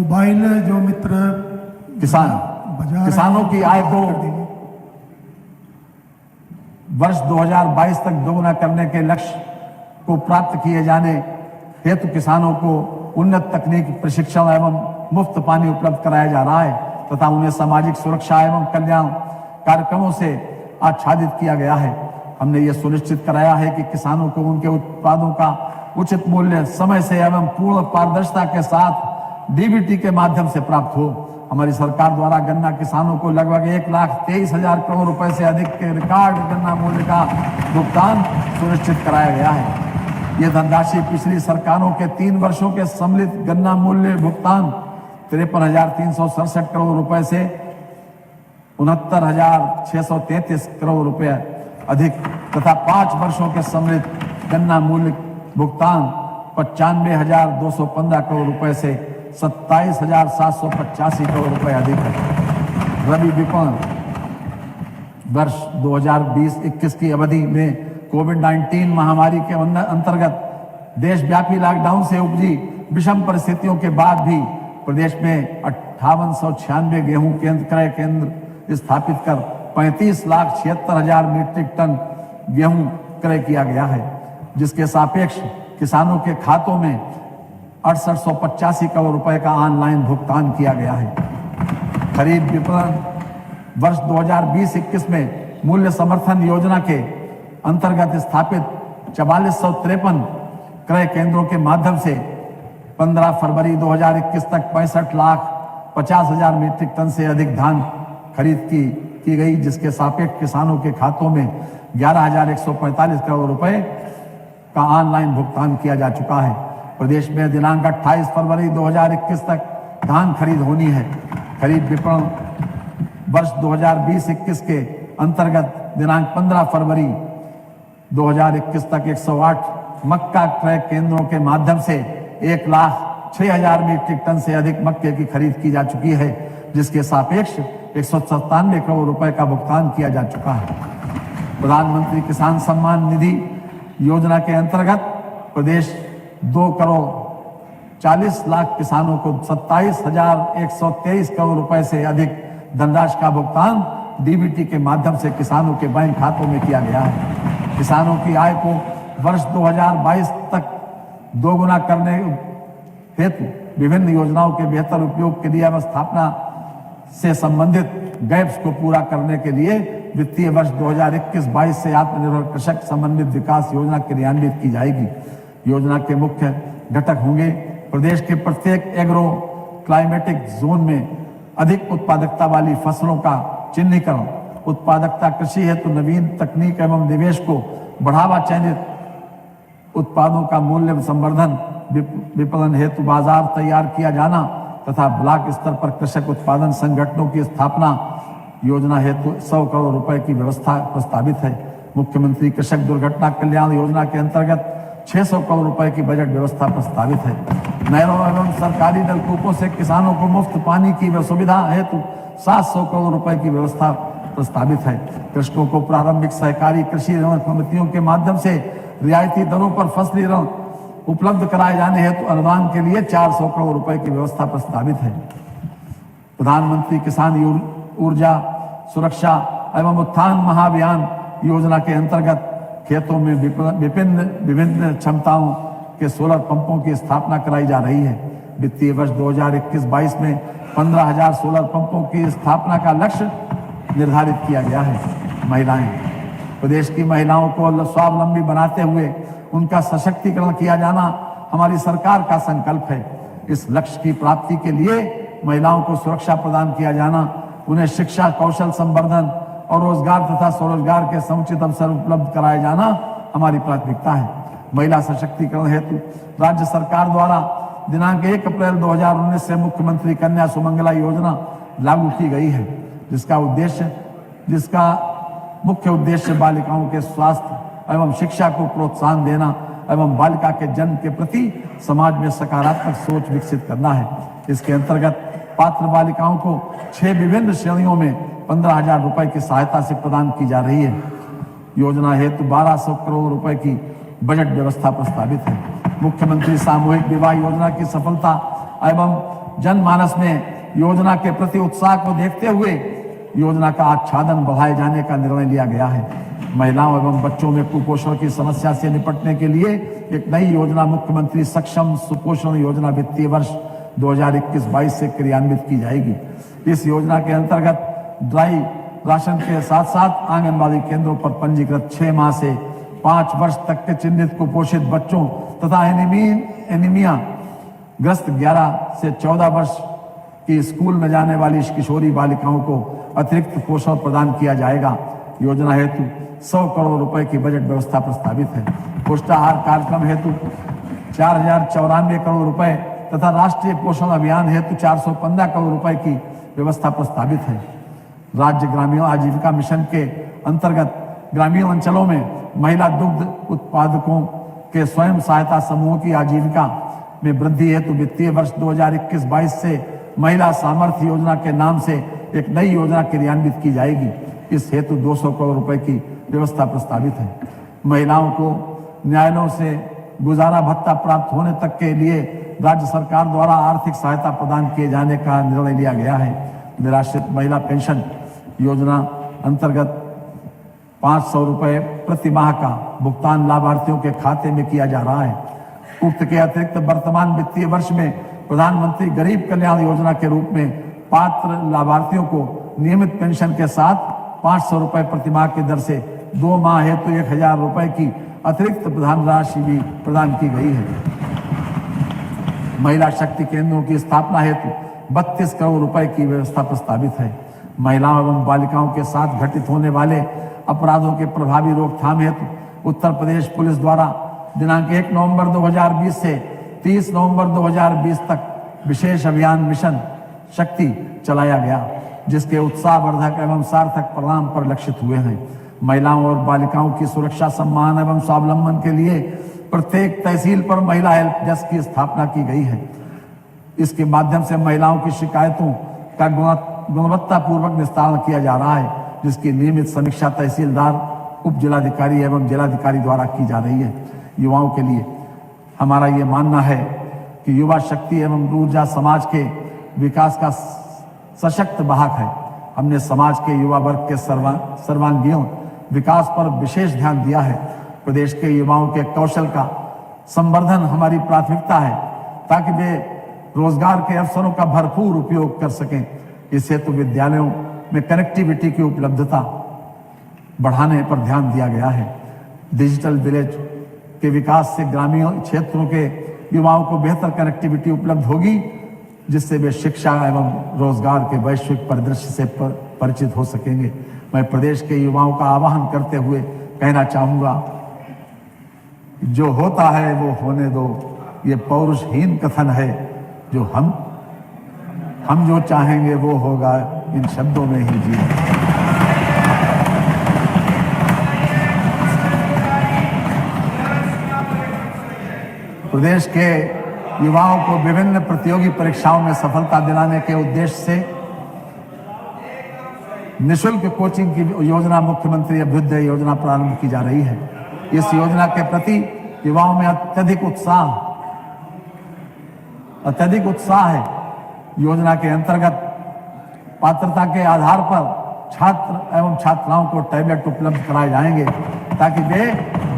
Mobile जो मित्र किसानों की आय को वर्ष 2022 तक दोगुना करने के लक्ष्य को प्राप्त किए जाने हेतु किसानों को उन्नत तकनीक प्रशिक्षण एवं मुफ्त पानी उपलब्ध कराया जा रहा है तथा उन्हें सामाजिक सुरक्षा एवं कल्याण कार्यक्रमों से आच्छादित किया गया है। हमने ये सुनिश्चित कराया है कि किसानों को उनके उत्पादों का उचित मूल्य समय से एवं पूर्ण पारदर्शिता के साथ डीबीटी के माध्यम से प्राप्त हो। हमारी सरकार द्वारा गन्ना किसानों को लगभग 1,23,000 करोड़ रुपए से अधिक के रिकॉर्ड गन्ना मूल्य का भुगतान सुनिश्चित कराया गया है। यह धनराशि पिछली सरकारों के 3 वर्षों के सम्मिलित गन्ना मूल्य भुगतान 53,367 करोड़ रुपए से 69,633 करोड़ रुपए अधिक तथा 5 वर्षों के सम्मिलित गन्ना मूल्य भुगतान 95,215 करोड़ रुपए से 27,785 करोड़ रुपए अधिक है। रबी विपणन वर्ष 2020-21 की अवधि में कोविड-19 महामारी के अंतर्गत देशव्यापी लॉकडाउन से उपजी विषम परिस्थितियों के बाद भी प्रदेश में 5896 गेहूं क्रय केंद्र स्थापित कर 35,76,000 मीट्रिक टन गेहूं क्रय किया गया है, जिसके सापेक्ष किसानों के खातों में 6885 करोड़ रुपए का ऑनलाइन भुगतान किया गया है। खरीफ विपणन वर्ष 2020-21 में मूल्य समर्थन योजना के अंतर्गत स्थापित 4453 क्रय केंद्रों के माध्यम से 15 फरवरी 2021 तक 65,50,000 मीट्रिक टन से अधिक धान खरीद की गई, जिसके सापेक्ष किसानों के खातों में 11,145 करोड़ रुपए का ऑनलाइन भुगतान किया जा चुका है। प्रदेश में दिनांक 28 फरवरी 2021 तक धान खरीद होनी है। खरीद विपणन वर्ष 2020-21 के अंतर्गत दिनांक 15 फरवरी 2021 तक 108 मक्का क्रय केंद्रों के माध्यम से 1,06,000 मीट्रिक टन से अधिक मक्के की खरीद की जा चुकी है, जिसके सापेक्ष 197 करोड़ रुपए का भुगतान किया जा चुका है। प्रधानमंत्री किसान सम्मान निधि योजना के अंतर्गत प्रदेश 2 करोड़ 40 लाख किसानों को 27,123 करोड़ रुपए से अधिक धनराशि का भुगतान डीबीटी के माध्यम से किसानों के बैंक खातों में किया गया है। किसानों की आय को वर्ष 2022 तक दोगुना करने हेतु विभिन्न योजनाओं के बेहतर उपयोग के लिए स्थापना से संबंधित गैप्स को पूरा करने के लिए वित्तीय वर्ष 2021-22 से आत्मनिर्भर कृषक समन्वित विकास योजना क्रियान्वित की जाएगी। योजना के मुख्य घटक होंगे प्रदेश के प्रत्येक एग्रो क्लाइमेटिक जोन में अधिक उत्पादकता वाली फसलों का चिन्हीकरण, उत्पादकता कृषि हेतु नवीन तकनीक एवं निवेश को बढ़ावा, चयनित उत्पादों का मूल्य संवर्धन, विपणन हेतु बाजार तैयार किया जाना तथा ब्लॉक स्तर पर कृषक उत्पादन संगठनों की स्थापना योजना हेतु 100 करोड़ रुपए की व्यवस्था प्रस्तावित है। मुख्यमंत्री कृषक दुर्घटना कल्याण योजना के अंतर्गत 600 करोड़ रुपए की बजट व्यवस्था प्रस्तावित है। नहरों एवं सरकारी नलकूपों से किसानों को मुफ्त पानी की सुविधा हेतु 700 करोड़ रुपए की व्यवस्था प्रस्तावित है। कृषकों को प्रारंभिक सहकारी कृषि ऋण समितियों के माध्यम से रियायती दरों पर फसली ऋण उपलब्ध कराए जाने हेतु अनुदान के लिए 400 करोड़ रुपए की व्यवस्था प्रस्तावित है। प्रधानमंत्री किसान ऊर्जा सुरक्षा एवं उत्थान महाअभियान योजना के अंतर्गत खेतों में विभिन्न क्षमताओं के सोलर पंपों की स्थापना कराई जा रही है। वित्तीय वर्ष 2021-22 में 15,000 सोलर पंपों की स्थापना का लक्ष्य निर्धारित किया गया है। महिलाएं, प्रदेश की महिलाओं को स्वावलंबी बनाते हुए उनका सशक्तिकरण किया जाना हमारी सरकार का संकल्प है। इस लक्ष्य की प्राप्ति के लिए महिलाओं को सुरक्षा प्रदान किया जाना, उन्हें शिक्षा, कौशल संवर्धन और रोजगार तथा स्वरोजगार के समुचित अवसर उपलब्ध कराया जाना हमारी प्राथमिकता है। महिला सशक्तिकरण हेतु राज्य सरकार द्वारा दिनांक 1 अप्रैल 2019 से मुख्यमंत्री कन्या सुमंगला योजना लागू की गई है, जिसका मुख्य उद्देश्य बालिकाओं के स्वास्थ्य एवं शिक्षा को प्रोत्साहन देना एवं बालिका के जन्म के प्रति समाज में सकारात्मक सोच विकसित करना है। इसके अंतर्गत पात्र बालिकाओं को 6 विभिन्न श्रेणियों में 15,000 रुपए की सहायता से प्रदान की जा रही है। योजना हेतु 1200 करोड़ रुपए की बजट व्यवस्था प्रस्तावित है। मुख्यमंत्री सामूहिक विवाह योजना की सफलता एवं जनमानस में योजना के प्रति उत्साह को देखते हुए योजना का आच्छादन बढ़ाए जाने का निर्णय लिया गया है। महिलाओं एवं बच्चों में कुपोषण की समस्या से निपटने के लिए एक नई योजना मुख्यमंत्री सक्षम सुपोषण योजना वित्तीय वर्ष 2021-22 से क्रियान्वित की जाएगी। इस योजना के अंतर्गत ड्राई राशन के साथ साथ आंगनबाड़ी केंद्रों पर पंजीकृत 6 माह से 5 वर्ष तक के चिन्हित कुपोषित बच्चों तथा एनीमिया ग्रस्त 11 से 14 वर्ष की स्कूल में जाने वाली किशोरी बालिकाओं को अतिरिक्त पोषण प्रदान किया जाएगा। योजना हेतु 100 करोड़ रुपए की बजट व्यवस्था प्रस्तावित है। पुष्टाहार कार्यक्रम हेतु 4094 करोड़ रुपए तथा राष्ट्रीय पोषण अभियान हेतु 415 करोड़ रुपए की व्यवस्था प्रस्तावित है। राज्य ग्रामीण आजीविका मिशन के अंतर्गत ग्रामीण अंचलों में महिला दुग्ध उत्पादकों के स्वयं सहायता समूहों की आजीविका में वृद्धि हेतु वित्तीय वर्ष 2021-22 से महिला सामर्थ्य योजना के नाम से एक नई योजना क्रियान्वित की जाएगी। इस हेतु 200 करोड़ रुपए की व्यवस्था प्रस्तावित है। महिलाओं को न्यायालयों से गुजारा भत्ता प्राप्त होने तक के लिए राज्य सरकार द्वारा आर्थिक सहायता प्रदान किए जाने का निर्णय लिया गया है। निराश्रित महिला पेंशन योजना अंतर्गत 500 रुपए प्रति माह का भुगतान लाभार्थियों के खाते में किया जा रहा है। उक्त के अतिरिक्त वर्तमान वित्तीय वर्ष में प्रधानमंत्री गरीब कल्याण योजना के रूप में पात्र लाभार्थियों को नियमित पेंशन के साथ 500 रुपए प्रति माह की दर से 2 माह हेतु 1000 रुपए की अतिरिक्त प्रदान राशि भी प्रदान की गई है। महिला शक्ति केंद्रों की स्थापना हेतु 32 करोड़ रुपए की व्यवस्था प्रस्तावित है। महिलाओं एवं बालिकाओं के साथ घटित होने वाले अपराधों के प्रभावी रोकथाम हेतु उत्तर प्रदेश पुलिस द्वारा दिनांक 1 नवंबर 2020 से 30 नवंबर 2020 तक विशेष अभियान मिशन शक्ति चलाया गया, जिसके उत्साहवर्धक एवं सार्थक परिणाम परिलक्षित हुए हैं। महिलाओं और बालिकाओं की सुरक्षा, सम्मान एवं स्वावलंबन के लिए प्रत्येक तहसील पर महिला हेल्प डेस्क की स्थापना की गई है। इसके माध्यम से महिलाओं की शिकायतों का गुणवत्तापूर्वक निस्तारण किया जा रहा है, जिसकी नियमित समीक्षा तहसीलदार, उप जिलाधिकारी एवं जिलाधिकारी द्वारा की जा रही है। युवाओं के लिए हमारा ये मानना है कि युवा शक्ति एवं ऊर्जा समाज के विकास का सशक्त वाहक है। हमने समाज के युवा वर्ग के सर्वांगीण विकास पर विशेष ध्यान दिया है। प्रदेश के युवाओं के कौशल का संवर्धन हमारी प्राथमिकता है, ताकि वे रोजगार के अवसरों का भरपूर उपयोग कर सकें। इस हेतु विद्यालयों में कनेक्टिविटी की उपलब्धता बढ़ाने पर ध्यान दिया गया है। डिजिटल विलेज के विकास से ग्रामीण क्षेत्रों के युवाओं को बेहतर कनेक्टिविटी उपलब्ध होगी, जिससे वे शिक्षा एवं रोजगार के वैश्विक परिदृश्य से परिचित हो सकेंगे। मैं प्रदेश के युवाओं का आह्वान करते हुए कहना चाहूंगा, जो होता है वो होने दो, ये पौरुषहीन कथन है। जो हम जो चाहेंगे वो होगा, इन शब्दों में ही जी। प्रदेश के युवाओं को विभिन्न प्रतियोगी परीक्षाओं में सफलता दिलाने के उद्देश्य से निःशुल्क कोचिंग की योजना मुख्यमंत्री अभ्युदय योजना प्रारंभ की जा रही है। इस योजना के प्रति युवाओं में अत्यधिक उत्साह है। योजना के अंतर्गत पात्रता के आधार पर छात्र एवं छात्राओं को टैबलेट उपलब्ध कराए जाएंगे, ताकि वे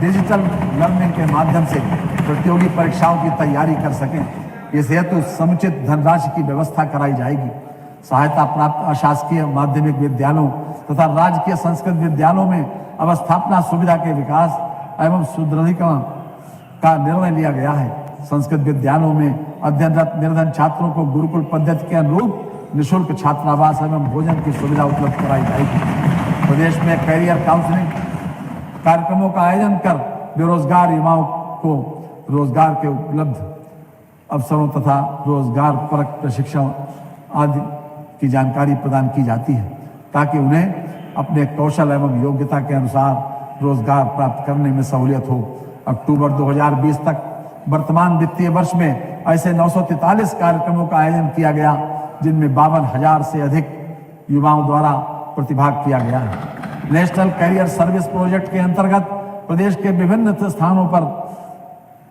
डिजिटल लर्निंग के माध्यम से प्रतियोगी परीक्षाओं की तैयारी कर सकें। इस हेतु समुचित धनराशि की व्यवस्था कराई जाएगी। सहायता प्राप्त अशासकीय माध्यमिक विद्यालयों तथा राजकीय संस्कृत विद्यालयों में अवस्थापना सुविधा के विकास एवं सुदृढ़ीकरण का निर्णय लिया गया है। संस्कृत विद्यालयों में अध्ययनरत निर्धन छात्रों को गुरुकुल पद्धति के अनुरूप निःशुल्क छात्रावास एवं भोजन की सुविधा उपलब्ध कराई जाएगी। प्रदेश में कैरियर काउंसलिंग कार्यक्रमों का आयोजन कर बेरोजगार युवाओं को रोजगार के उपलब्ध अवसरों तथा रोजगार परक प्रशिक्षण आदि की जानकारी प्रदान की जाती है, ताकि उन्हें अपने कौशल एवं योग्यता के अनुसार रोजगार प्राप्त करने में सहूलियत हो। अक्टूबर 2020 तक वर्तमान वित्तीय वर्ष में ऐसे 943 कार्यक्रमों का आयोजन किया गया, जिनमें 52,000 से अधिक युवाओं द्वारा प्रतिभाग किया गया है। नेशनल कैरियर सर्विस प्रोजेक्ट के अंतर्गत प्रदेश के विभिन्न स्थानों पर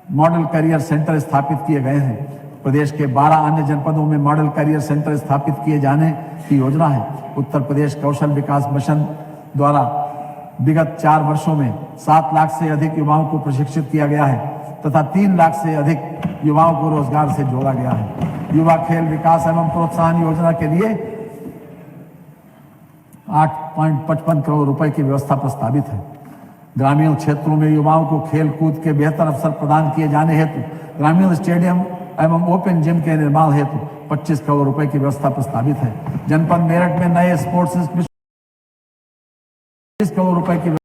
मॉडल कैरियर सेंटर स्थापित किए गए हैं। प्रदेश के 12 अन्य जनपदों में मॉडल करियर सेंटर स्थापित किए जाने की योजना है। उत्तर प्रदेश कौशल विकास मिशन द्वारा विगत 4 वर्षों में 7 लाख से अधिक युवाओं को प्रशिक्षित किया गया है तथा 3 लाख से अधिक युवाओं को रोजगार से जोड़ा गया है। युवा खेल विकास एवं प्रोत्साहन योजना के लिए 8.55 करोड़ रुपए की व्यवस्था प्रस्तावित है। ग्रामीण क्षेत्रों में युवाओं को खेल कूद के बेहतर अवसर प्रदान किए जाने हेतु ग्रामीण स्टेडियम एवं ओपन जिम के निर्माण हेतु 25 करोड़ रुपए की व्यवस्था प्रस्तावित है। जनपद मेरठ में नए स्पोर्ट्स 20 करोड़ रुपए की